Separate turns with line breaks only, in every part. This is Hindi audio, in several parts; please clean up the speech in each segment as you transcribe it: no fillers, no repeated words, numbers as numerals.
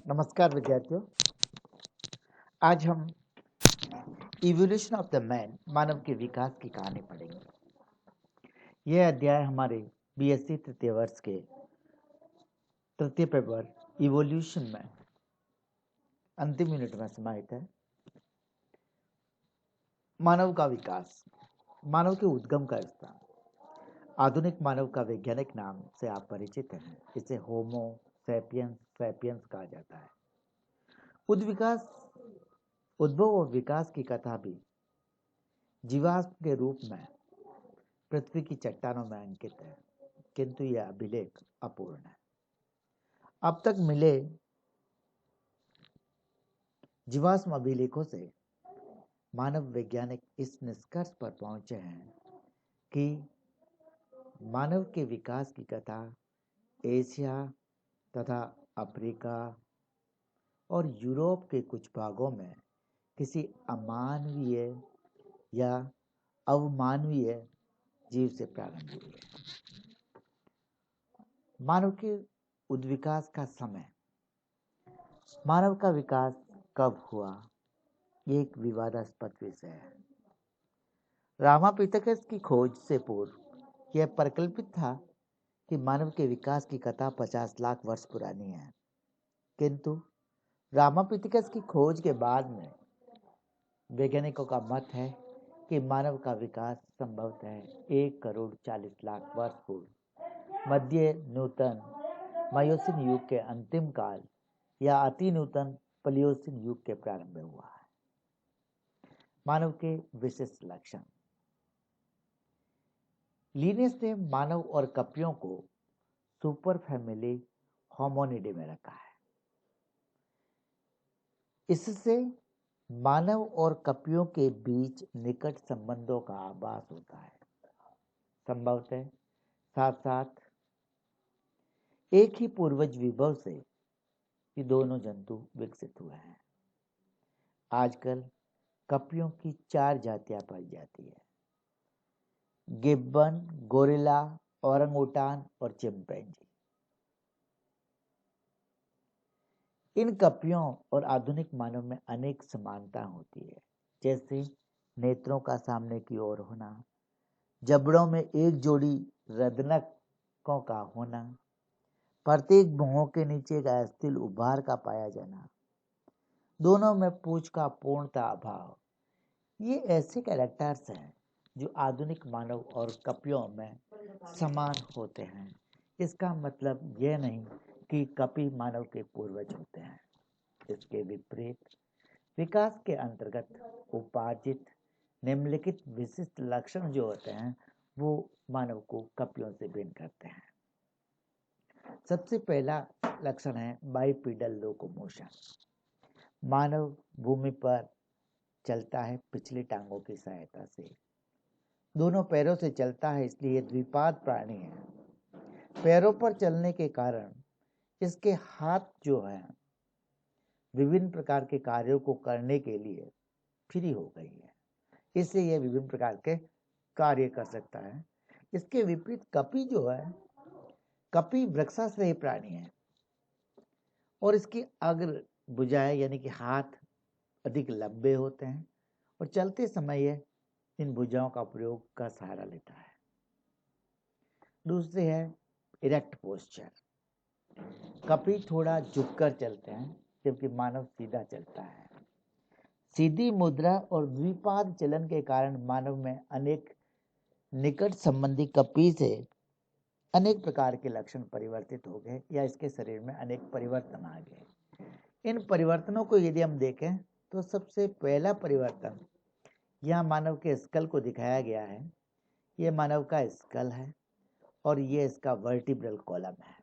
नमस्कार विद्यार्थियों। आज हम इवोल्यूशन ऑफ द मैन मानव के विकास की कहानी पढ़ेंगे। यह अध्याय हमारे बीएससी तृतीय वर्ष के तृतीय पेपर इवोल्यूशन में अंतिम यूनिट में समाहित है। मानव का विकास, मानव के उद्गम का स्थान। आधुनिक मानव का वैज्ञानिक नाम से आप परिचित हैं। इसे होमो सैपियंस सैपियंस कहा जाता है। उद्भव और विकास की कथा भी जीवाश्म के रूप में पृथ्वी की चट्टानों में अंकित है, किंतु यह अभिलेख अपूर्ण है। अब तक मिले जीवाश्म अभिलेखों से मानव वैज्ञानिक इस निष्कर्ष पर पहुंचे हैं कि मानव के विकास की कथा एशिया तथा अफ्रीका और यूरोप के कुछ भागों में किसी अमानवीय या अवमानवीय जीव से प्रारंभ हुई है। मानव के उद्विकास का समय, मानव का विकास कब हुआ, ये एक विवादास्पद विषय है। रामापिथेकस की खोज से पूर्व यह परिकल्पित था कि मानव के विकास की कथा 50 लाख वर्ष पुरानी है, किंतु रामापिथेकस की खोज के बाद में वैज्ञानिकों का मत है कि मानव का विकास संभवतः 1,40,00,000 वर्ष पूर्व मध्य नूतन मायोसिन युग के अंतिम काल या अति नूतन प्लियोसिन युग के प्रारंभ में हुआ है। मानव के विशिष्ट लक्षण। लिनियस ने मानव और कपियों को सुपर फैमिली होमोनिडे में रखा है। इससे मानव और कपियों के बीच निकट संबंधों का आभास होता है। संभवतः साथ साथ एक ही पूर्वज विभव से ये दोनों जंतु विकसित हुए हैं। आजकल कपियों की 4 जातियां पाई जाती है: गिब्बन, गोरिल्ला, ओरंगुटान और चिंपैंजी। इन कपियों और आधुनिक मानव में अनेक समानता होती है, जैसे नेत्रों का सामने की ओर होना, जबड़ों में एक जोड़ी रदनकों का होना, प्रत्येक भुहों के नीचे का अस्थिल उभार का पाया जाना, दोनों में पूंछ का पूर्णता अभाव। ये ऐसे कैरेक्टर्स हैं जो आधुनिक मानव और कपियों में समान होते हैं। इसका मतलब यह नहीं कि कपि मानव के पूर्वज होते हैं। इसके विपरीत विकास के अंतर्गत उपार्जित निम्नलिखित विशिष्ट लक्षण जो होते हैं वो मानव को कपियों से भिन्न करते हैं। सबसे पहला लक्षण है बाइपीडल लोकोमोशन। मानव भूमि पर चलता है पिछली टांगों की सहायता से। दोनों पैरों से चलता है, इसलिए द्विपाद प्राणी है। पैरों पर चलने के कारण इसके हाथ जो है विभिन्न प्रकार के कार्यों को करने के लिए फ्री हो गई है, इसलिए यह विभिन्न प्रकार के कार्य कर सकता है। इसके विपरीत कपि जो है, कपि वृक्षाश्रयी प्राणी है और इसकी अग्र भुजाएं यानी कि हाथ अधिक लंबे होते हैं और चलते समय यह इन भुजाओं का प्रयोग का सहारा लेता है। दूसरे है इरेक्ट पोस्चर। कपि थोड़ा झुककर चलते हैं जबकि मानव सीधा चलता है। सीधी मुद्रा और द्विपाद चलन के कारण मानव में अनेक निकट संबंधी कपि से अनेक प्रकार के लक्षण परिवर्तित हो गए या इसके शरीर में अनेक परिवर्तन आ गए। इन परिवर्तनों को यदि हम देखें तो सबसे पहला परिवर्तन यहाँ मानव के स्कल को दिखाया गया है। ये मानव का स्कल है और ये इसका वर्टिब्रल कॉलम है।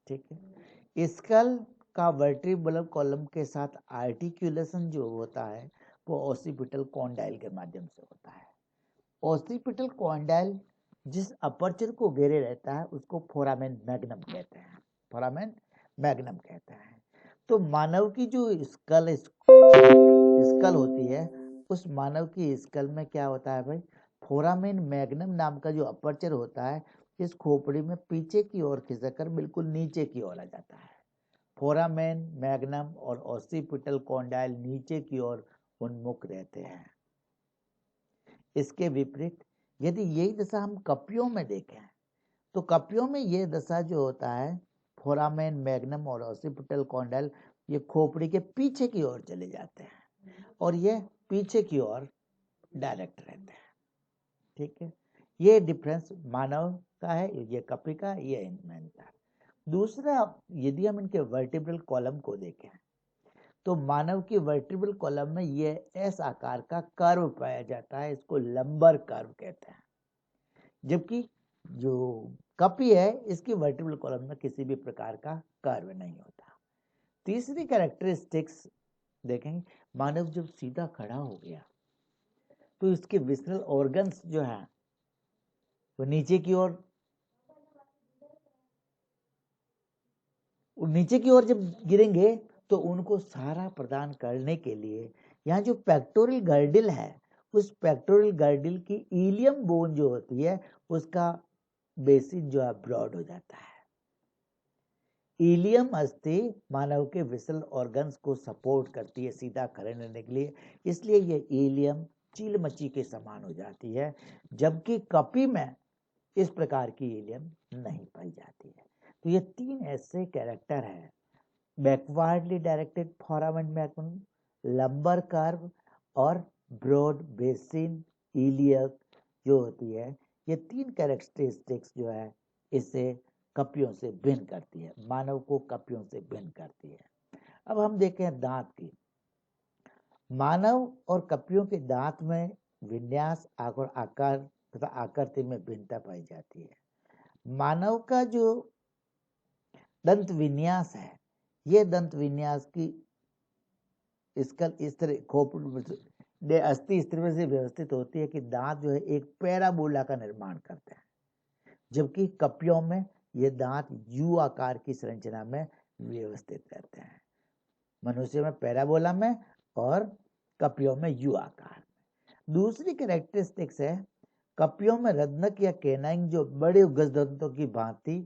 ठीक है, स्कल का वर्टिब्रल कॉलम के साथ आर्टिकुलेशन जो होता है वो ओसिपिटल कॉन्डाइल के माध्यम से होता है। ओसिपिटल कॉन्डाइल जिस अपर्चर को घेरे रहता है उसको फोरामेन मैग्नम कहते हैं। फोरामेन मैग्नम कहते हैं। तो मानव की जो स्कल होती है, उस मानव की स्कल में क्या होता है भाई, फोरामेन मैग्नम नाम का जो अपर्चर होता है इस खोपड़ी में पीछे की ओर खिसककर बिल्कुल नीचे की ओर आ जाता है। फोरामेन मैग्नम और ऑसिपिटल कॉन्डाइल नीचे की ओर उन्मुख रहते हैं। इसके विपरीत यदि यही दशा हम कपियों में देखें तो कपियों में यह दशा जो होता है, फोरामेन मैग्नम और ऑसिपिटल कॉन्डाइल ये खोपड़ी के पीछे की ओर चले जाते हैं और ये पीछे की ओर डायरेक्ट रहते हैं। ठीक है, ये डिफरेंस मानव का है, ये कपी का, ये इनमेन का। दूसरा, यदि हम इनके वर्टिब्रल कॉलम को देखें तो मानव की वर्टिब्रल कॉलम में ये एस आकार का कर्व पाया जाता है, इसको लंबर कर्व कहते हैं। जबकि जो कपी है इसकी वर्टिब्रल कॉलम में किसी भी प्रकार का कर्व नहीं होता। तीसरी कैरेक्टरिस्टिक्स देखेंगे, मानव जब सीधा खड़ा हो गया तो इसके विसरल ऑर्गन्स जो है वो नीचे की ओर जब गिरेंगे तो उनको सहारा प्रदान करने के लिए यहाँ जो पेक्टोरल गर्डिल है, उस पेक्टोरल गर्डिल की इलियम बोन जो होती है उसका बेसिन जो है ब्रॉड हो जाता है। इलियम अस्थि मानव के विसल ऑर्गन्स को सपोर्ट करती है सीधा खड़े रहने के लिए, इसलिए ये इलियम चील मच्छी के समान हो जाती है, जबकि कपी में इस प्रकार की इलियम नहीं पाई जाती है। तो ये तीन ऐसे कैरेक्टर है, backwardly directed foramen magnum, lumbar curve और ब्रॉड बेसिन इलियक जो होती है, ये तीन कैरेक्टरिस्टिक्स जो है इसे कपियों से भिन्न करती है, मानव को कपियों से भिन्न करती है। अब हम देखें दांत की। मानव और कपियों के दांत में विन्यास और आकार तथा आकृति में भिन्नता पाई जाती है। मानव का जो दंत विन्यास है, ये दंत विन्यास की स्कल इस तरह खोपड़ी अस्थि इस तरह से व्यवस्थित होती है कि दांत जो है एक पैराबोला का निर्माण करते हैं, जबकि कपियों में ये दांत यू आकार की संरचना में व्यवस्थित रहते हैं। मनुष्य में पैराबोला में और कपियों में यू आकार में। दूसरी कैरेक्टरिस्टिक्स है, कपियों में रत्नक या कैनाइन जो बड़े गजदंतों की भांति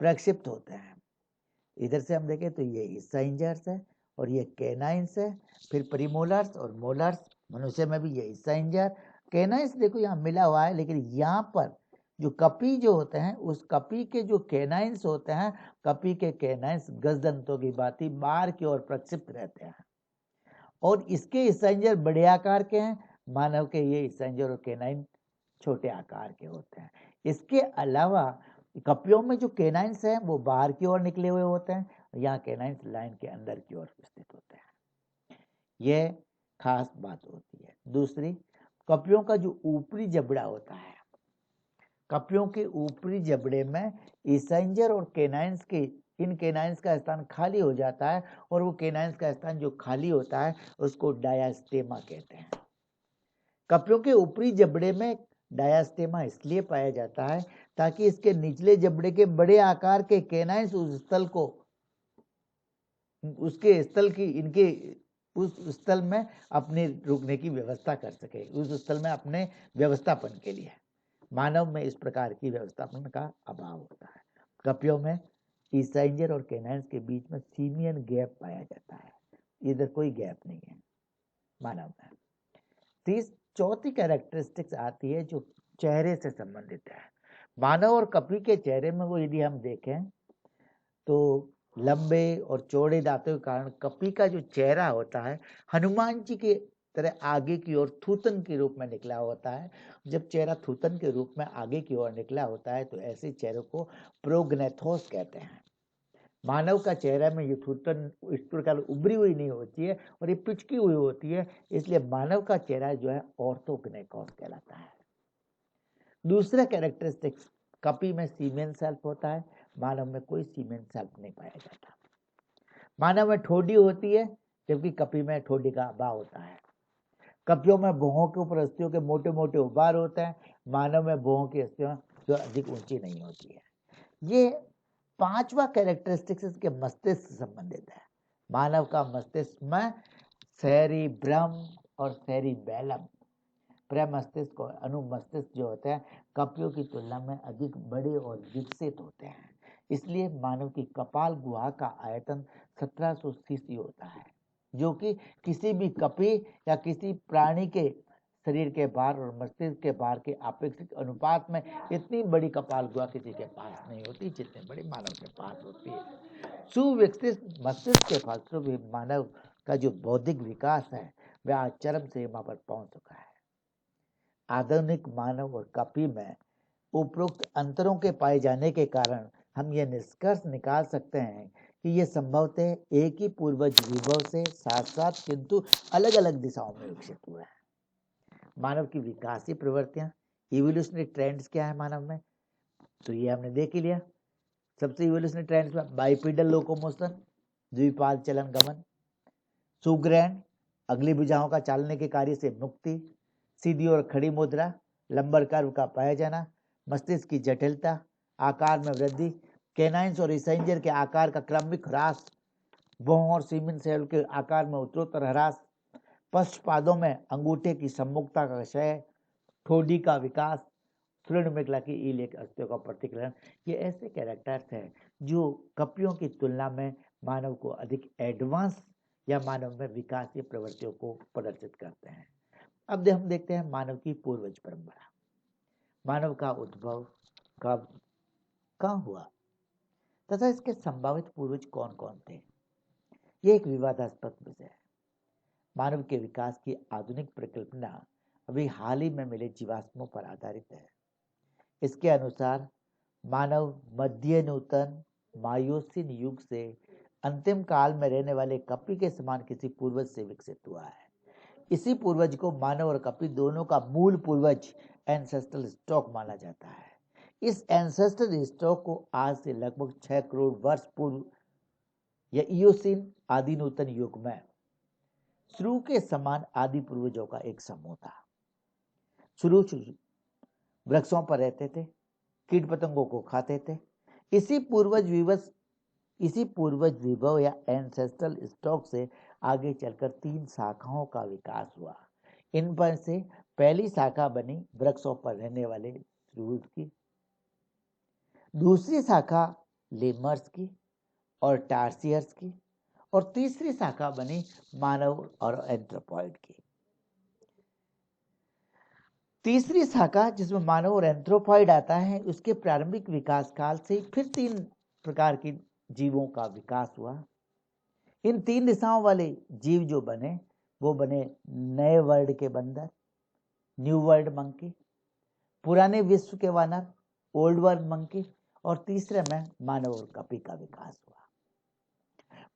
प्रक्षिप्त होते हैं। इधर से हम देखें तो ये हिस्साइंजर्स है और ये कैनाइन्स है, फिर प्रीमोलर्स और मोलर्स। मनुष्य में भी ये हिस्साइंजर कैनाइन्स देखो यहाँ मिला हुआ है, लेकिन यहाँ पर जो कपी जो होते हैं उस कपी के जो कैनाइन्स होते हैं, कपी के कैनाइन्स गजदंतों की भांति बाहर की ओर प्रक्षिप्त रहते हैं और इसके हिस्साइंजर बड़े आकार के हैं, मानव के ये हिस्साइंजर और कैनाइन छोटे आकार के होते हैं। इसके अलावा कपियों में जो कैनाइन्स हैं वो बाहर की ओर निकले हुए होते हैं, यहाँ कैनाइन्स लाइन के अंदर की ओर स्थित होते हैं। यह खास बात होती है। दूसरी, कपियों का जो ऊपरी जबड़ा होता है, कपियों के ऊपरी जबड़े में इसेंजर और कैनाइन्स के इन कैनाइन्स का स्थान खाली हो जाता है और वो कैनाइन्स का स्थान जो खाली होता है उसको डायास्टेमा कहते हैं। कपियों के ऊपरी जबड़े में डायास्टेमा इसलिए पाया जाता है ताकि इसके निचले जबड़े के बड़े आकार के कैनाइन्स उस स्थल को उसके स्थल की इनके उस स्थल में अपने रुकने की व्यवस्था कर सके, उस स्थल में अपने व्यवस्थापन के लिए। मानव में इस प्रकार की व्यवस्थापन का अभाव होता है। कपियों में इसेंजर और कैनाइन्स के बीच में सीमियन गैप पाया जाता है, इधर कोई गैप नहीं है मानव में। चौथी कैरेक्टरिस्टिक्स आती है जो चेहरे से संबंधित है। मानव और कपी के चेहरे में वो यदि हम देखें तो लंबे और चौड़े दांतों के कारण कपी का जो चेहरा होता है हनुमान जी के तरह आगे की ओर थूतन के रूप में निकला होता है। जब चेहरा थूतन के रूप में आगे की ओर निकला होता है तो ऐसे चेहरे को प्रोग्नेथोस कहते हैं। मानव का चेहरा में ये थूतन इस प्रकार उभरी हुई नहीं होती है और ये पिचकी हुई होती है, इसलिए मानव का चेहरा जो है ऑर्थोग्नेकोस कहलाता है। दूसरा कैरेक्टरिस्टिक्स, कपी में सीमेन सेल्फ होता है, मानव में कोई सीमेन सेल्फ नहीं पाया जाता। मानव में ठोडी होती है जबकि कपी में ठोडी का अभाव होता है। कपियों में भौहों के ऊपर अस्थियों के मोटे मोटे उभार होते हैं, मानव में भौहों की अस्थियां जो अधिक ऊंची नहीं होती है। ये पांचवा कैरेक्टरिस्टिक्स के मस्तिष्क से संबंधित है। मानव का मस्तिष्क में सेरिब्रम और सेरिबेलम, प्रमस्तिष्क और अनुमस्तिष्क जो होते हैं कपियों की तुलना में अधिक बड़े और विकसित होते हैं। इसलिए मानव की कपाल गुहा का आयतन 1700 सीसी होता है, जो कि किसी भी कपी या किसी प्राणी के शरीर के भार और मस्तिष्क के भार के अपेक्षित अनुपात में इतनी बड़ी कपाल गुहा किसी के पास नहीं होती जितनी बड़ी मानव के पास होती है। सुविकसित मस्तिष्क के फलस्वरूप भी मानव का जो बौद्धिक विकास है वह आज चरम सीमा पर पहुंच चुका है। आधुनिक मानव और कपी में उपरोक्त अंतरों के पाए जाने के कारण हम यह निष्कर्ष निकाल सकते हैं कि यह संभवतः एक ही पूर्वज विभव से साथ साथ किंतु अलग अलग दिशाओं में विकसित हुआ है। मानव की विकासीय प्रवृत्तियां, इवोल्यूशनरी ट्रेंड्स क्या है मानव में, तो ये हमने देख ही लिया। सबसे इवोल्यूशनरी ट्रेंड्स में बाइपेडल लोकोमोशन, द्विपाद चलन गमन, सुग्रहण, अगली भुजाओं का चालने के कार्य से मुक्ति, सीधी और खड़ी मुद्रा, लंबर कर्व का पाया जाना, मस्तिष्क की जटिलता, आकार में वृद्धि, कैनाइन्स और इसेंजर के आकार का क्रमिक ह्रास, भौं और सीमेन सेल के आकार में उत्तरोत्तर ह्रास, पश्चपादों में अंगूठे की सम्मुखता का क्षय, ठोडी का विकास, फ्लूइड की इलेक अस्थियों का प्रतिकरण, ये ऐसे कैरेक्टर्स हैं जो कपियों की तुलना में मानव को अधिक एडवांस या मानव में विकासीय प्रवृत्तियों को प्रदर्शित करते हैं। अब हम देखते हैं मानव की पूर्वज परंपरा। मानव का उद्भव कब, कहाँ हुआ तथा इसके संभावित पूर्वज कौन कौन थे, ये एक विवादास्पद विषय है। मानव के विकास की आधुनिक परिकल्पना अभी हाल ही में मिले जीवाश्मों पर आधारित है। इसके अनुसार मानव मध्य नूतन मायोसिन युग से अंतिम काल में रहने वाले कपी के समान किसी पूर्वज से विकसित हुआ है। इसी पूर्वज को मानव और कपी दोनों का मूल पूर्वज एंसेस्ट्रल स्टॉक माना जाता है। इस एंसेस्ट्रल स्टॉक को आज से लगभग 6 करोड़ वर्ष पूर्व या इयोसीन आदि नूतन युग में शुरू के समान आदि पूर्वजों का एक समूह था। शुरू वृक्षों पर रहते थे, कीट पतंगों को खाते थे। इसी पूर्वज विभव या एंसेस्ट्रल स्टॉक से आगे चलकर 3 शाखाओं का विकास हुआ। इन पर से पहली शाखा बनी वृक्षों पर रहने वाले श्रूज की, दूसरी शाखा लेमर्स की और टार्सियर्स की, और तीसरी शाखा बनी मानव और एंथ्रोपॉइड की। तीसरी शाखा जिसमें मानव और एंथ्रोपॉइड आता है, उसके प्रारंभिक विकास काल से फिर 3 प्रकार के जीवों का विकास हुआ। इन 3 दिशाओं वाले जीव जो बने वो बने नए वर्ल्ड के बंदर, न्यू वर्ल्ड मंकी, पुराने विश्व के वानर, ओल्ड वर्ल्ड मंकी, और तीसरे में मानव और कपी का विकास हुआ।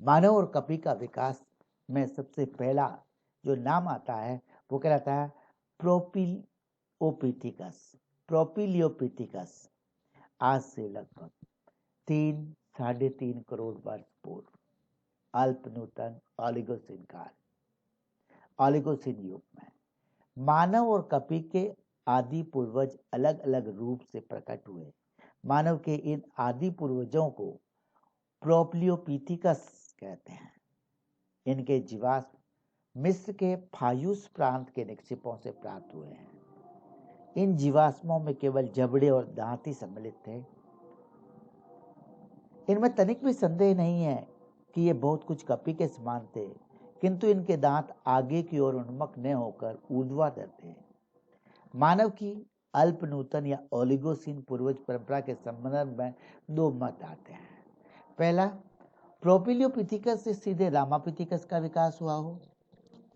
मानव और कपी का विकास में सबसे पहला जो नाम आता है वो कहलाता है प्रोपिलियोपिथिकस। आज से लगभग 3-3.5 करोड़ वर्ष पूर्व अल्प नूतन ओलिगोसिन युग में मानव और कपी के आदि पूर्वज अलग अलग रूप से प्रकट हुए। मानव के इन आदि पूर्वजों को प्रोपिलियोपिथिकस कहते हैं। इनके जीवाश्म मिस्र के फायूस प्रांत के निक्षेपों से प्राप्त हुए हैं। इन जीवाश्मों में केवल जबड़े और दांत ही सम्मिलित थे। इनमें तनिक भी संदेह नहीं है कि ये बहुत कुछ कपी के समान थे, किंतु इनके दांत आगे की ओर उन्मुख न होकर ऊर्ध्वाधर थे। मानव की अल्प नूतन या ओलिगोसिन पूर्वज परंपरा के संबंध में 2 मत आते हैं। पहला, प्रोपिलियोपिथिकस से सीधे रामापिथिकस का विकास हुआ हो,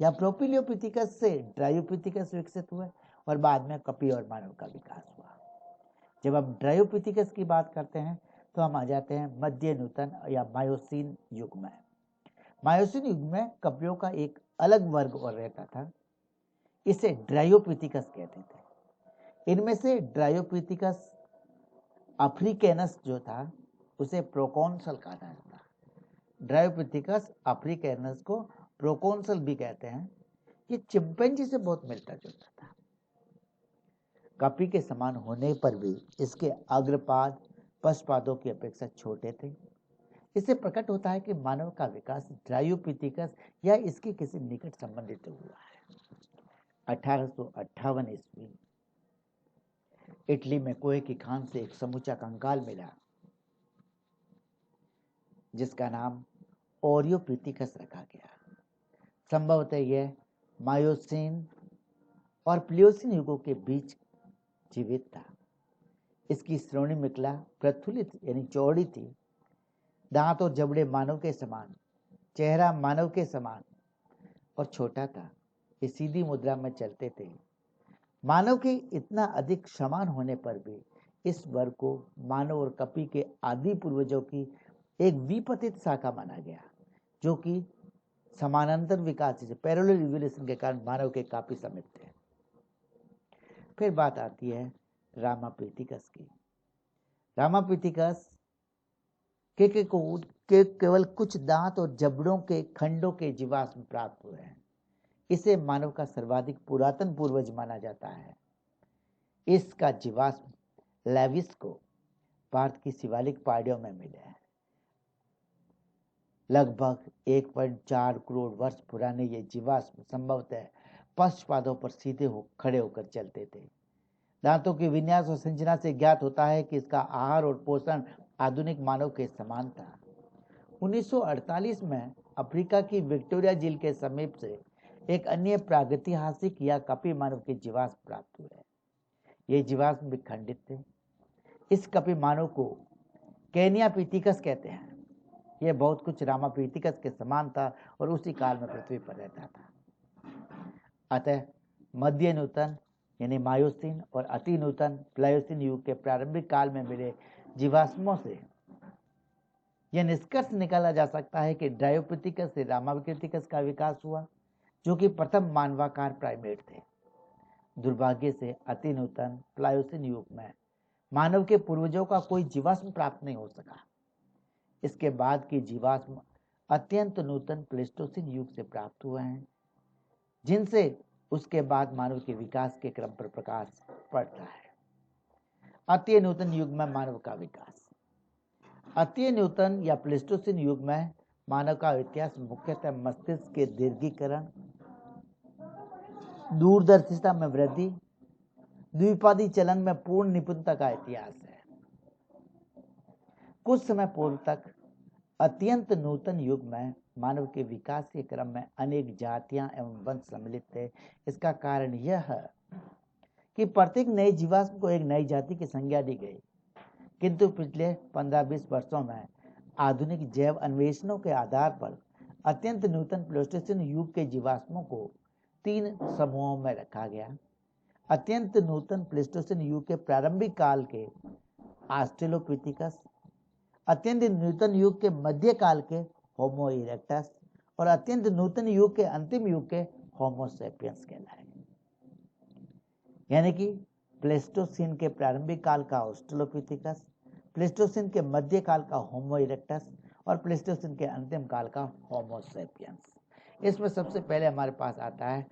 या प्रोपिलियोपिथिकस से ड्रायोपिथिकस विकसित हुए और बाद में कपी और मानव का विकास हुआ। जब हम ड्रायोपिथिकस की बात करते हैं तो हम आ जाते हैं मध्य नूतन या मायोसिन युग में। मायोसिन युग में कपियों का एक अलग वर्ग और रहता था, इसे ड्रायोपिथिकस कहते थे। इनमें से ड्रायोपिथिकस अफ्रीकैनस जो था उसे प्रोकॉन्सल कहा जाता था। ड्रायोपिथिकस अफ्रीकैनस को प्रोकॉन्सल भी कहते हैं। ये चिंपैंजी से बहुत मिलता जुलता था। कपी के समान होने पर भी इसके अग्रपाद पश्चपादों की अपेक्षा छोटे थे। इससे प्रकट होता है कि मानव का विकास ड्रायोपिथिकस या इसके किसी निकट संबंधित हुआ है। 1858 ईस्वी इटली में कुएं की खान से एक समूचा कंकाल मिला। जिसका नाम ओरियोपिथिकस रखा गया। संभवतः यह मायोसीन और प्लियोसीन युगों के बीच जीवित था। इसकी श्रोणिमुखला प्रथुलित यानी चौड़ी थी, दांत और जबड़े मानव के समान, चेहरा मानव के समान और छोटा था। ये सीधी मुद्रा में चलते थे। मानव के इतना अधिक समान होने पर भी इस वर्ग को मानव और कपी के आदि पूर्वजों की एक विपतित शाखा माना गया, जो कि समानांतर विकास से पैरेलल इवोल्यूशन के कारण मानव के काफी समीप थे। फिर बात आती है रामापिथिकस की। रामापिथिकस के केवल कुछ दांत और जबड़ों के खंडों के जीवाश्म प्राप्त हुए हैं। इसे मानव का सर्वाधिक पुरातन पूर्वज माना जाता है। इसका जीवाश्म लेविस्को भारत की शिवालिक पहाड़ियों में मिले हैं। लगभग 1.4 करोड़ वर्ष पुराने ये जीवाश्म संभवतः पश्चपादों पर सीधे खड़े होकर चलते थे। दांतों के विन्यास और संरचना से ज्ञात होता है कि इसका आहार और पोषण आधुनिक मानव के समान था। 1948 में अफ्रीका की विक्टोरिया झील के समीप से एक अन्य प्रागैतिहासिक या कपी मानव के जीवाश्म प्राप्त हुए। ये जीवाश्म भी खंडित थे। इस कपी मानव को केनियापिथिकस कहते हैं। यह बहुत कुछ रामापिथिकस के समान था और उसी काल में पृथ्वी पर रहता था। अतः मध्य नूतन यानी मायोसीन और अति नूतन प्लायोसीन युग के प्रारंभिक काल में मिले जीवाश्मों से यह निष्कर्ष निकाला जा सकता है कि ड्रायोपिथिकस से रामापिथिकस का विकास हुआ, जो कि प्रथम मानवाकार प्राइमेट थे। दुर्भाग्य से अति नूतन प्लायोसीन युग में मानव के पूर्वजों का कोई जीवाश्म प्राप्त नहीं हो सका। इसके बाद के जीवाश्म अत्यंत नूतन प्लेस्टोसीन युग से प्राप्त हुए हैं, जिनसे उसके बाद मानव के विकास के क्रम पर प्रकाश पड़ता है। अति नूतन युग में मानव का विकास। अति नूतन या प्लेस्टोसीन युग में मानव का इतिहास मुख्यतः मस्तिष्क के दीर्घीकरण, दूरदर्शिता में वृद्धि, द्विपादी चलन में पूर्ण निपुणता का इतिहास है। कुछ समय पूर्व तक अत्यंत नूतन युग में मानव के विकास के क्रम में अनेक जातियां एवं वंश सम्मिलित थे। इसका कारण यह है कि प्रत्येक नए जीवाश्म को एक नई जाति की संज्ञा दी गई, किंतु पिछले 15-20 वर्षों में आधुनिक जैव अन्वेषणों के आधार पर अत्यंत नूतन प्लेस्टोसीन युग के जीवाश्मों को 3 समूहों में रखा गया। अत्यंत नूतन प्लेस्टोसीन युग के प्रारंभिक काल के ऑस्ट्रेलोपिथिकस, अत्यंत नूतन युग के मध्य काल के होमो इरेक्टस और अत्यंत नूतन युग के अंतिम युग के होमो सेपियंस कहलाए। यानी कि प्लेस्टोसीन के प्रारंभिक काल का ऑस्ट्रेलोपिथिकस, प्लेस्टोसीन के मध्य काल का होमो इरेक्टस और प्लेस्टोसीन के अंतिम काल का होमो सेपियंस। इसमें सबसे पहले हमारे पास आता है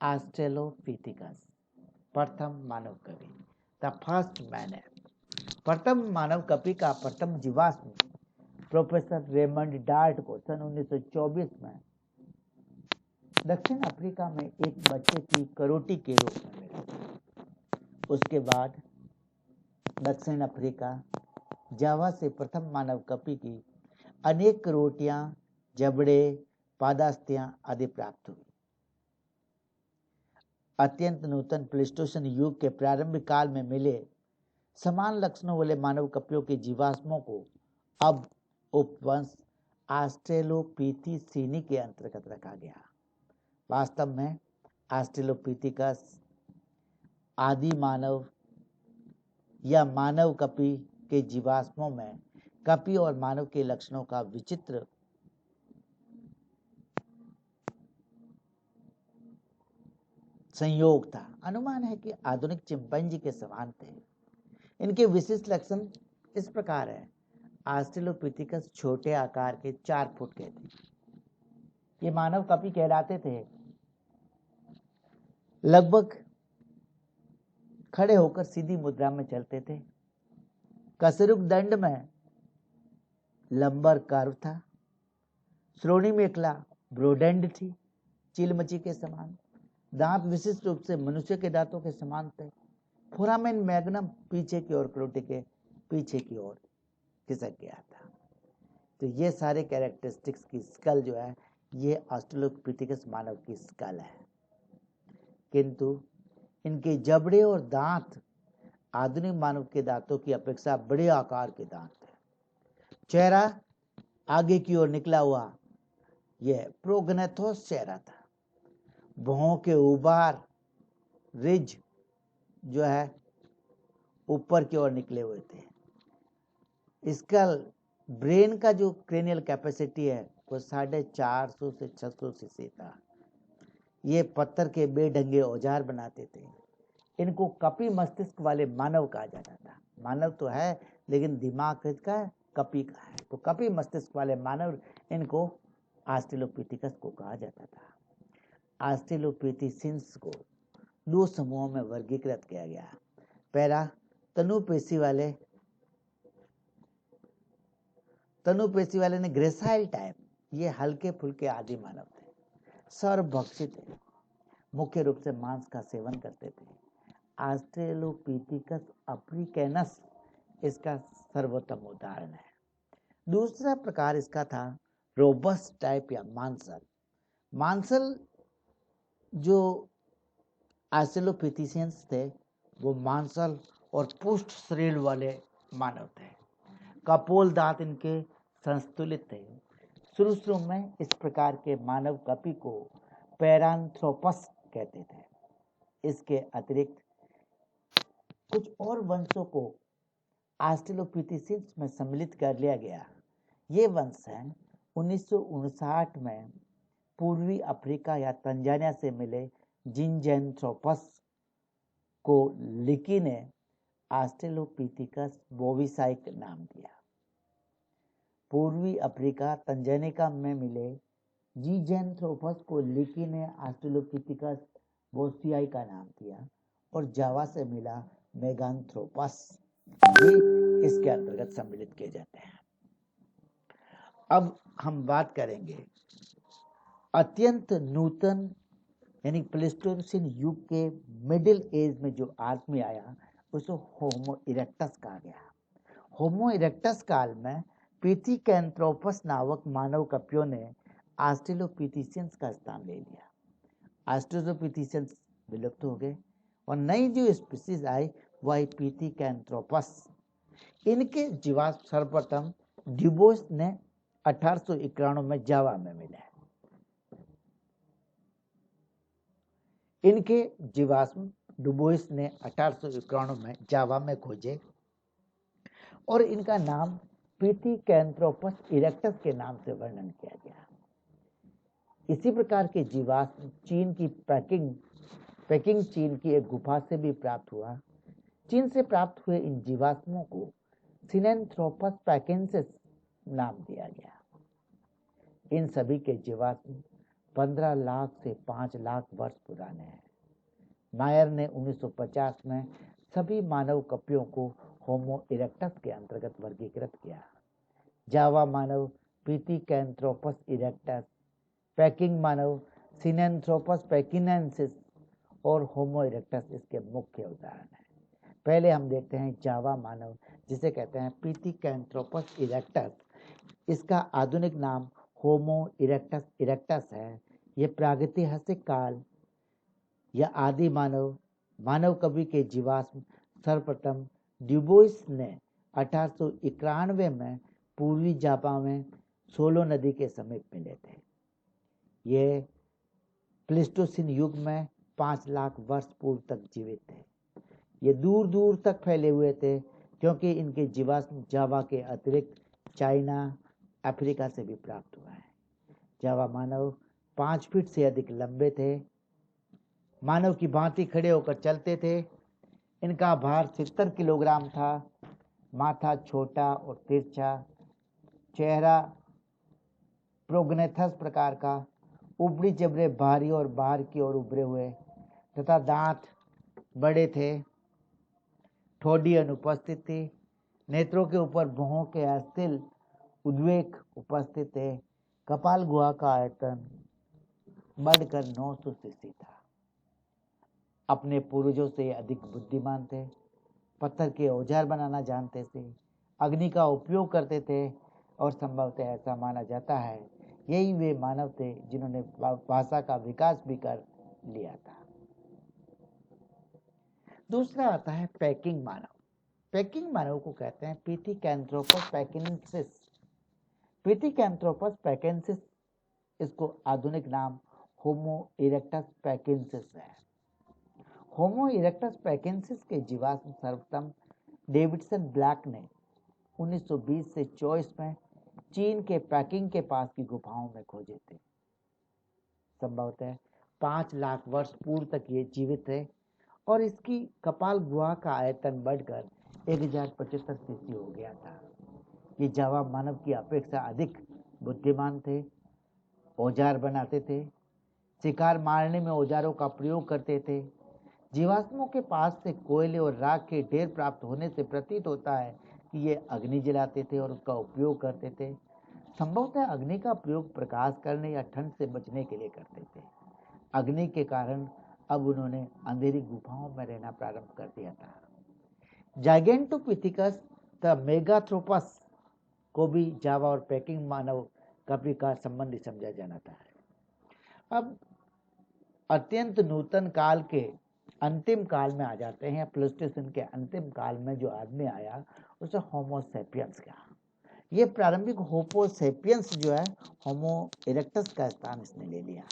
ऑस्ट्रेलोपिथिकस, प्रथम मानव कवि, द फर्स्ट मैन। प्रथम मानव कपी का प्रथम जीवाश्म प्रोफेसर रेमंड डार्ट को सन 1924 में दक्षिण अफ्रीका में एक बच्चे की करोटी के रूप में मिला। उसके बाद दक्षिण अफ्रीका, जावा से प्रथम मानव कपी की अनेक करोटियां, जबड़े, पादास्थियां आदि प्राप्त हुई। अत्यंत नूतन प्लेस्टोसीन युग के प्रारंभिक काल में मिले समान लक्षणों वाले मानव कपियों के जीवाश्मों को अब उपवंश ऑस्ट्रेलोपिथिसीनी के अंतर्गत रखा गया। वास्तव में ऑस्ट्रेलोपिथिकस आदि मानव या मानव कपी के जीवाश्मों में कपी और मानव के लक्षणों का विचित्र संयोग था। अनुमान है कि आधुनिक चिंपैंजी के समान थे। इनके विशिष्ट लक्षण इस प्रकार है। ऑस्ट्रेलोपिथिकस छोटे आकार के 4 फुट के थे। ये मानव कपी कहलाते थे। लगभग खड़े होकर सीधी मुद्रा में चलते थे। कसरूक दंड में लंबर कर्व था। श्रोणी में एकला ब्रोडेंड थी, चिलमची के समान। दांत विशिष्ट रूप से मनुष्य के दांतों के समान थे। फोरामेन मैग्नम पीछे की ओर, क्रोटी के पीछे की ओर खिसक गया था। तो ये सारे कैरेक्टरिस्टिक्स की स्कल जो है ये ऑस्ट्रेलोपिथेकस मानव की स्कल है, किंतु इनके जबड़े और दांत आधुनिक मानव के दांतों की अपेक्षा बड़े आकार के दांत थे। चेहरा आगे की ओर निकला हुआ यह प्रोगनेथोस चेहरा था। भौहों के उबार रिज जो है ऊपर की ओर निकले हुए थे। इसका ब्रेन का जो क्रेनियल कैपेसिटी है वो 450 से 600 सीसी था। ये पत्थर के बेढंगे औजार बनाते थे। इनको कपी मस्तिष्क वाले मानव कहा जाता था। मानव तो है लेकिन दिमाग इसका कपी का है, तो कपी मस्तिष्क वाले मानव इनको ऑस्ट्रेलोपिथेकस को कहा जाता था। ऑस्ट्रेलोपिथेसियंस को दो समूहों में वर्गीकृत किया गया। पहला तनु पेशी वाले ने ग्रेसाइल टाइप, ये हल्के फुल्के आदि मानव थे, सर्वभक्षी थे, मुख्य रूप से मांस का सेवन करते थे। ऑस्ट्रेलोपिथेकस अफ्रीकैनस इसका सर्वोत्तम उदाहरण है। दूसरा प्रकार इसका था रोबस्ट टाइप या मांसल। मांसल जो ऑस्ट्रेलोपिथेसियंस थे वो मांसल और पुष्ट शरीर वाले मानव थे। कपोल दांत इनके संतुलित थे। शुरू में इस प्रकार के मानव कपी को पैरांथ्रोपस कहते थे। इसके अतिरिक्त कुछ और वंशों को ऑस्ट्रेलोपिथेसियंस में सम्मिलित कर लिया गया। ये वंश हैं 1959 में पूर्वी अफ्रीका या तंजानिया से मिले जिनजेंथ्रोपस को लिकी ने ऑस्ट्रेलोपिथेकस बोविसाई नाम दिया। पूर्वी अफ्रीका तंजानिया में मिले जिनजेंथ्रोपस को लिकी ने ऑस्ट्रेलोपिथेकस बोविसाई का नाम दिया और जावा से मिला मेगांथ्रोपस भी इसके अंतर्गत सम्मिलित किए जाते हैं। अब हम बात करेंगे अत्यंत नूतन यानी प्लेस्टोसिन युग के मिडिल एज में जो आदमी आया उसको होमो इरेक्टस कहा गया। होमो इरेक्टस काल में पिथिकैंथ्रोपस नामक मानव कपियों ने ऑस्ट्रेलोपिथेसियंस का स्थान ले लिया। ऑस्ट्रेलोपिथेसियंस विलुप्त हो गए और नई जो स्पीसीज आई वह पिथिकैंथ्रोपस। इनके जीवाश्म सर्वप्रथम ड्यूबोस ने 1891 में जावा में मिले। इनके जीवाश्म डुबोइस ने 1891 में जावा में खोजे और इनका नाम पिथिकैंथ्रोपस इरेक्टस के नाम से वर्णन किया गया। इसी प्रकार के जीवाश्म चीन की पेकिंग चीन की एक गुफा से भी प्राप्त हुआ। चीन से प्राप्त हुए इन जीवाश्मों को सिनेंथ्रोपस पैकिंसेस नाम दिया गया। इन सभी के जीवाश्म 15 लाख से 5 लाख वर्ष पुराने हैं। मायर ने 1950 में सभी मानव कपियों को होमो इरेक्टस के अंतर्गत वर्गीकृत किया। जावा मानव पिथिकैंथ्रोपस इरेक्टस, पेकिंग मानव सिनेंथ्रोपस पैकिनेंसिस और होमो इरेक्टस इसके मुख्य उदाहरण हैं। पहले हम देखते हैं जावा मानव जिसे कहते हैं पिथिकैंथ्रोपस इरेक्टस। इसका आधुनिक नाम होमो इरेक्टस है। ये प्रागैतिहासिक काल या आदि मानव कवि के जीवाश्म सर्वप्रथम ड्यूबोइस ने 1891 में पूर्वी जावा में सोलो नदी के समीप मिले थे। ये प्लेस्टोसिन युग में 5 लाख वर्ष पूर्व तक जीवित थे। ये दूर दूर तक फैले हुए थे क्योंकि इनके जीवाश्म जावा के अतिरिक्त चाइना, अफ्रीका से भी प्राप्त हुआ है। जावा मानव 5 फीट से अधिक लंबे थे। मानव की भांति खड़े होकर चलते थे। इनका भार 70 किलोग्राम था। माथा छोटा और तिरछा, चेहरा प्रोगनेथस प्रकार का, ऊपरी जबड़े भारी और बाहर की ओर उभरे हुए तथा दांत बड़े थे। ठोड़ी अनुपस्थित थी। नेत्रों के ऊपर भौहों के अस्थिल उद्वेग उपस्थित थे। कपाल गुहा का आयतन बढ़कर 900 सीसी था। अपने पूर्वजों से अधिक बुद्धिमान थे। पत्थर के औजार बनाना जानते थे। अग्नि का उपयोग करते थे। और संभवतः ऐसा माना जाता है यही वे मानव थे जिन्होंने भाषा का विकास भी कर लिया था। दूसरा आता है पैकिंग मानव। पैकिंग मानव को कहते हैं पिथिकैंथ्रोपस पैकिनेंसिस। पिथिकैंथ्रोपस पैकिनेंसिस, इसको आधुनिक नाम होमो इरेक्टस पैकिनेंसिस है। होमो इरेक्टस पैकिनेंसिस के जीवाश्म सर्वप्रथम डेविडसन ब्लैक ने 1920 से 24 में चीन के पैकिंग के पास की गुफाओं में खोजे थे। संभवतः 5 लाख वर्ष पूर्व तक ये जीवित रहे और इसकी कपाल गुहा का आयतन बढ़कर 1075 सीसी हो गया था। ये जावा मानव की अपेक्षा अधिक बुद्धिमान थे, औजार बनाते थे, शिकार मारने में औजारों का प्रयोग करते थे। जीवाश्मों के पास से कोयले और राख के ढेर प्राप्त होने से प्रतीत होता है कि ये अग्नि जलाते थे और उसका उपयोग करते थे। संभवतः अग्नि का प्रयोग प्रकाश करने या ठंड से बचने के लिए करते थे। अग्नि के कारण अब उन्होंने अंधेरी गुफाओं में रहना प्रारंभ कर दिया था। जाइगेंटोपिथिकस द मेगाथ्रोपस को भी जावा और पैकिंग मानव का विकास संबंधी समझा जाना था। अब अत्यंत नूतन काल के अंतिम काल में आ जाते हैं। प्लेस्टोसीन के अंतिम काल में जो आदमी आया उसे होमो सेपियंस कहा। ये प्रारंभिक होमो सेपियंस जो है होमो इरेक्टस का स्थान इसने ले लिया।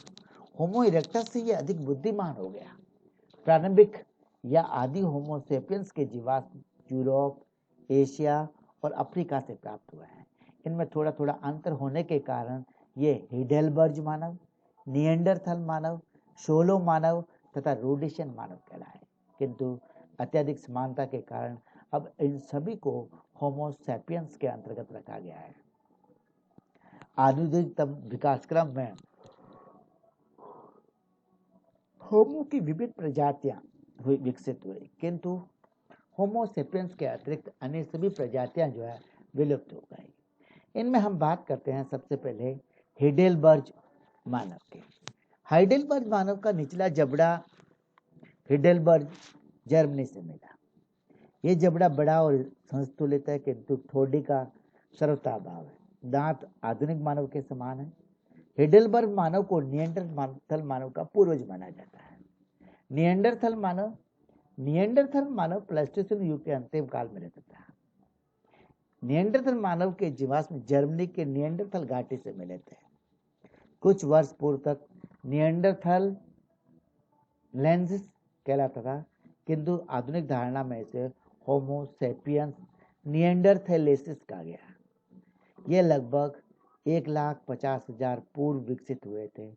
होमो इरेक्टस से ये अधिक बुद्धिमान हो गया। प्रारंभिक या आदि होमो सेपियंस के जीवाश्म यूरोप, एशिया और अफ्रीका से प्राप्त हुए हैं। इनमें थोड़ा थोड़ा अंतर होने के कारण ये हिडेलबर्ग मानव, निएंडरथल मानव, शोलो मानव तथा रोडेशियन मानव कहलाए, किंतु अत्यधिक समानता के कारण अब इन सभी को होमो सैपियंस के अंतर्गत रखा गया है। आधुनिकतम विकास क्रम में होमो की विभिन्न प्रजातियां विकसित हुई, किंतु होमो सेपियंस के अतिरिक्त अन्य सभी प्रजातियां जो है विलुप्त हो गई। इनमें हम बात करते हैं सबसे पहले हिडेलबर्ग मानव के। हाइडेलबर्ग मानव का निचला जबड़ा हिडेलबर्ग जर्मनी से मिला। ये जबड़ा बड़ा और संतुलित है, किंतु ठोड़ी का सर्वथा अभाव है। दांत आधुनिक मानव के समान है। हिडेलबर्ग मानव को निएंडरथल मानव का पूर्वज माना जाता है। निएंडरथल मानव प्लेस्टोसीन युग के अंतिम काल में रहता था। निएंडरथल मानव के जीवाश्म जर्मनी के निएंडरथल घाटी से मिले थे। कुछ वर्ष पूर्व तक निएंडरथल लेंजिस कहलाता था, किंतु आधुनिक धारणा में इसे होमो सेपियंस निएंडरथैलेसिस कहा गया। ये लगभग 1,50,000 पूर्व विकसित हुए थे।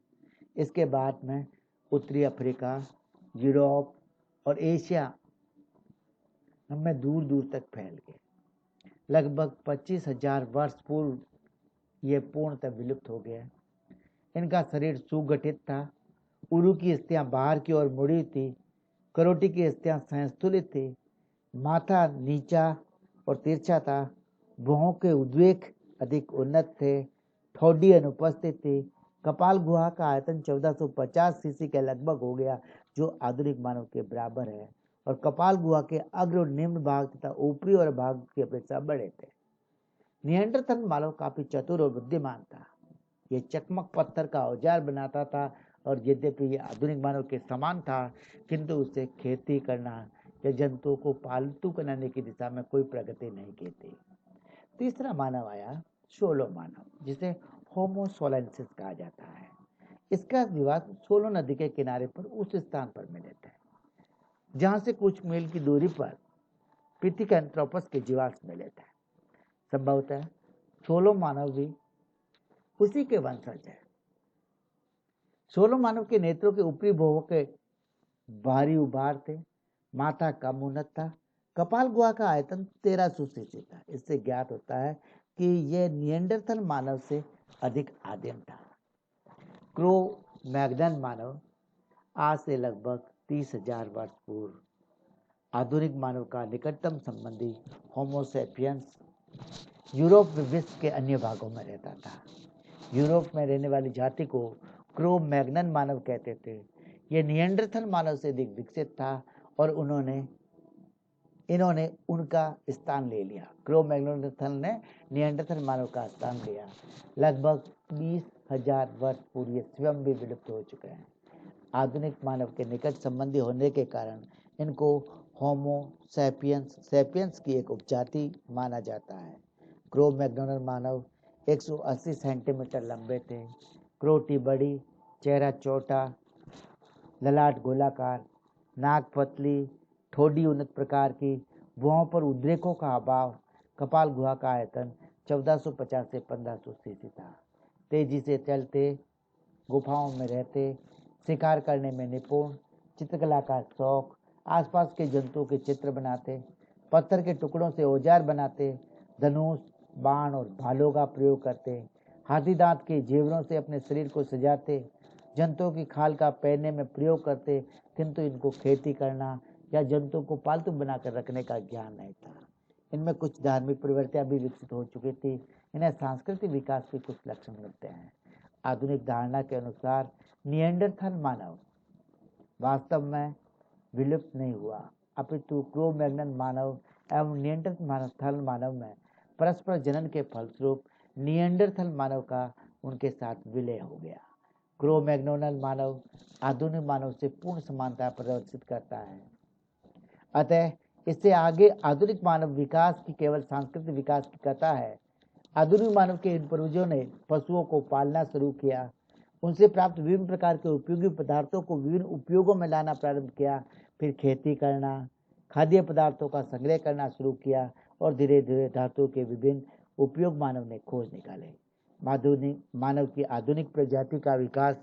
इसके बाद में उत्तरी अफ्रीका, यूरोप और एशिया में दूर दूर तक फैल गए। लगभग 25,000 वर्ष पूर्व ये पूर्णतः विलुप्त हो गया। इनका शरीर सुगठित था। उरु की अस्थियां बाहर की ओर मुड़ी थी। करोटी की अस्थियां संतुलित थी। माथा नीचा और तिरछा था। भुहों के उद्वेग अधिक उन्नत थे। ठोडी अनुपस्थित थी। कपाल गुहा का आयतन 1450 सीसी के लगभग हो गया, जो आधुनिक मानव के बराबर है, और कपाल गुहा के अग्र और निम्न भाग तथा ऊपरी और भाग की अपेक्षा बड़े थे। निएंडरथल मानव काफी चतुर और बुद्धिमान था। ये चकमक पत्थर का औजार बनाता था, और यद्यपि ये आधुनिक मानव के समान था, किंतु उसे खेती करना या जंतुओं को पालतू बनाने की दिशा में कोई प्रगति नहीं की थी। तीसरा मानव आया शोलो मानव, जिसे होमो सोलेंसिस कहा जाता है। इसका विकास सोलो नदी के किनारे पर उस स्थान पर मिले थे जहां से कुछ मील की दूरी पर पिथिकैंथ्रोपस के जीवाश्म मिले थे। संभवतः सोलो मानव भी उसी के वंशज है। सोलो मानव के नेत्रों के ऊपरी भुहों के भारी उभार थे। माथा कम उन्नत था। कपाल गुहा का आयतन 1300 सीसी था। इससे ज्ञात होता है कि यह निएंडरथल मानव से अधिक आदिम था। क्रो मैग्नन मानव आज से लगभग 30,000 वर्ष पूर्व आधुनिक मानव का निकटतम संबंधी होमो सेपियंस यूरोप में विश्व के अन्य भागों में रहता था। यूरोप में रहने वाली जाति को क्रो मैग्नन मानव कहते थे। यह निएंडरथल मानव से अधिक विकसित था और उन्होंने इन्होंने उनका स्थान ले लिया। क्रो मैग्नोथल ने निएंडरथल मानव का स्थान लिया। लगभग 20,000 वर्ष पूर्व ये स्वयं भी विलुप्त हो चुके हैं। आधुनिक मानव के निकट संबंधी होने के कारण इनको होमो सैपियंस की एक उपजाति माना जाता है। क्रो मैग्नोथल मानव 180 सेंटीमीटर लंबे थे। क्रोटी बड़ी, चेहरा छोटा, ललाट गोलाकार, नाक पतली, ठोड़ी उन्नत प्रकार की, भुआओं पर उद्रेकों का अभाव, कपाल गुहा का आयतन 1450 से 1500 सीसी था। तेजी से चलते, गुफाओं में रहते, शिकार करने में निपुण, चित्रकला का शौक, आसपास के जंतुओं के चित्र बनाते, पत्थर के टुकड़ों से औजार बनाते, धनुष, बाण और भालों का प्रयोग करते, हाथी दांत के जेवरों से अपने शरीर को सजाते, जंतुओं की खाल का पहनने में प्रयोग करते, किंतु इनको खेती करना या जंतुओं को पालतू बनाकर रखने का ज्ञान नहीं था। इनमें कुछ धार्मिक प्रवृत्तियां भी विकसित हो चुकी थी। इन्हें सांस्कृतिक विकास के कुछ लक्षण मिलते हैं। आधुनिक धारणा के अनुसार निएंडरथल मानव वास्तव में विलुप्त नहीं हुआ, अपितु क्रो मैग्नन मानव एवं निएंडरथल मानव में परस्पर जनन के फलस्वरूप निएंडरथल मानव का उनके साथ विलय हो गया। क्रो मैग्नोनल मानव आधुनिक मानव से पूर्ण समानता प्रदर्शित करता है। अतः इससे आगे आधुनिक मानव विकास की केवल सांस्कृतिक विकास की कथा है। आधुनिक मानव के इन पूर्वजों ने पशुओं को पालना शुरू किया, उनसे प्राप्त विभिन्न प्रकार के उपयोगी पदार्थों को विभिन्न उपयोगों में लाना प्रारंभ किया, फिर खेती करना, खाद्य पदार्थों का संग्रह करना शुरू किया और धीरे धीरे धातुओं के विभिन्न उपयोग मानव ने खोज निकाले। मानव की आधुनिक प्रजाति का विकास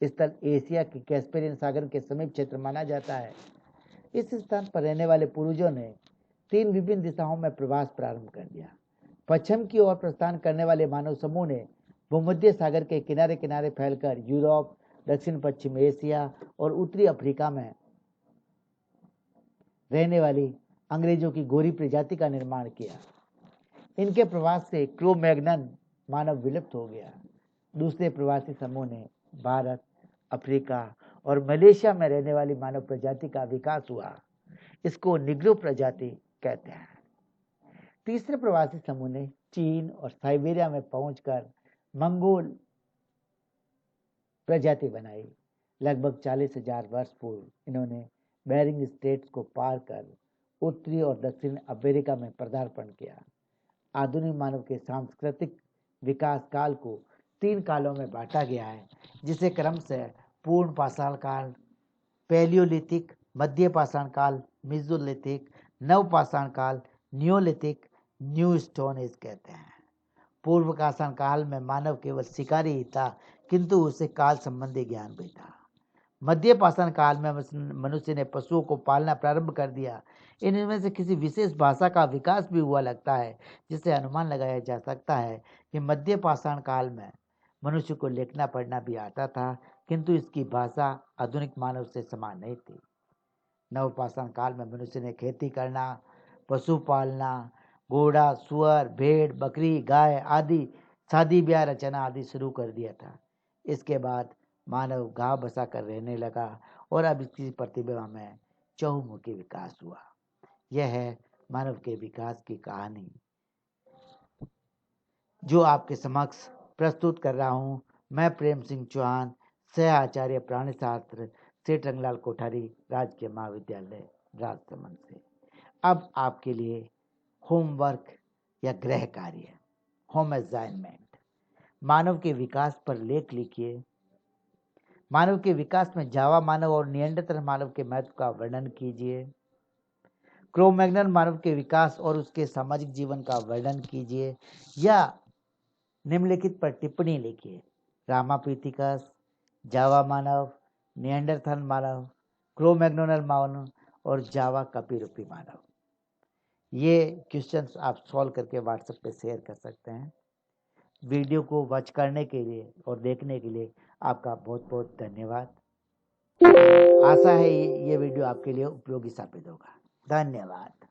स्थल एशिया के कैस्पेरियन सागर के समीप क्षेत्र माना जाता है। इस स्थान पर रहने वाले पूर्वजों ने 3 विभिन्न दिशाओं में प्रवास प्रारंभ कर दिया। पश्चिम की ओर प्रस्थान करने वाले मानव समूह ने भूमध्य सागर के किनारे किनारे फैलकर यूरोप, दक्षिण पश्चिम एशिया और उत्तरी अफ्रीका में रहने वाली अंग्रेजों की गोरी प्रजाति का निर्माण किया। इनके प्रवास से क्रो मैग्नन मानव विलुप्त हो गया। दूसरे प्रवासी समूह ने भारत, अफ्रीका और मलेशिया में रहने वाली मानव प्रजाति का विकास हुआ। इसको निग्रो प्रजाति कहते हैं। तीसरे प्रवासी समूह ने चीन और साइबेरिया में पहुंचकर मंगोल प्रजाति बनाई। लगभग 40,000 वर्ष पूर्व इन्होंने बेरिंग स्ट्रेट्स को पार कर उत्तरी और दक्षिण अमेरिका में पदार्पण किया। आधुनिक मानव के सांस्कृतिक विकास काल को 3 कालों में बांटा गया है, जिसे क्रमशः पूर्ण पाषाण काल, पैलियोलिथिक, मध्य पाषाण काल, मेसोलिथिक, नव पाषाण काल, नियोलिथिक, न्यू स्टोन एज कहते हैं। पूर्व पाषाण काल में मानव केवल शिकारी ही था, किंतु उसे काल संबंधी ज्ञान भी था। मध्य पाषाण काल में मनुष्य ने पशुओं को पालना प्रारंभ कर दिया। इनमें से किसी विशेष भाषा का विकास भी हुआ लगता है, जिससे अनुमान लगाया जा सकता है कि मध्य पाषाण काल में मनुष्य को लिखना पढ़ना भी आता था, किंतु इसकी भाषा आधुनिक मानव से समान नहीं थी। नव पाषाण काल में मनुष्य ने खेती करना, पशु पालना, घोड़ा, सुअर, भेड़, बकरी, गाय आदि शादी ब्याह रचना आदि शुरू कर दिया था। इसके बाद मानव गांव बसा कर रहने लगा और अब इसकी प्रतिभा में चहुमुखी विकास हुआ। यह है मानव के विकास की कहानी जो आपके समक्ष प्रस्तुत कर रहा हूँ। मैं प्रेम सिंह चौहान, सह आचार्य प्राणी शास्त्र, सेठ रंगलाल कोठारी, राजकीय महाविद्यालय राजसमंद से। अब आपके लिए होमवर्क या गृह कार्य, होम असाइनमेंट। मानव के विकास पर लेख लिखिए। मानव के विकास में जावा मानव और निएंडरथल मानव के महत्व का वर्णन कीजिए। क्रो मैग्नन मानव के विकास और उसके सामाजिक जीवन का वर्णन कीजिए या निम्नलिखित पर टिप्पणी लिखिए। रामापिथिकस, जावा मानव, निएंडरथल मानव, क्रो मैग्नोनल मानव और जावा कपिरूपी मानव। ये क्वेश्चंस आप सॉल्व करके व्हाट्सएप पे शेयर कर सकते हैं। वीडियो को वॉच करने के लिए और देखने के लिए आपका बहुत बहुत धन्यवाद। आशा है ये वीडियो आपके लिए उपयोगी साबित होगा। धन्यवाद।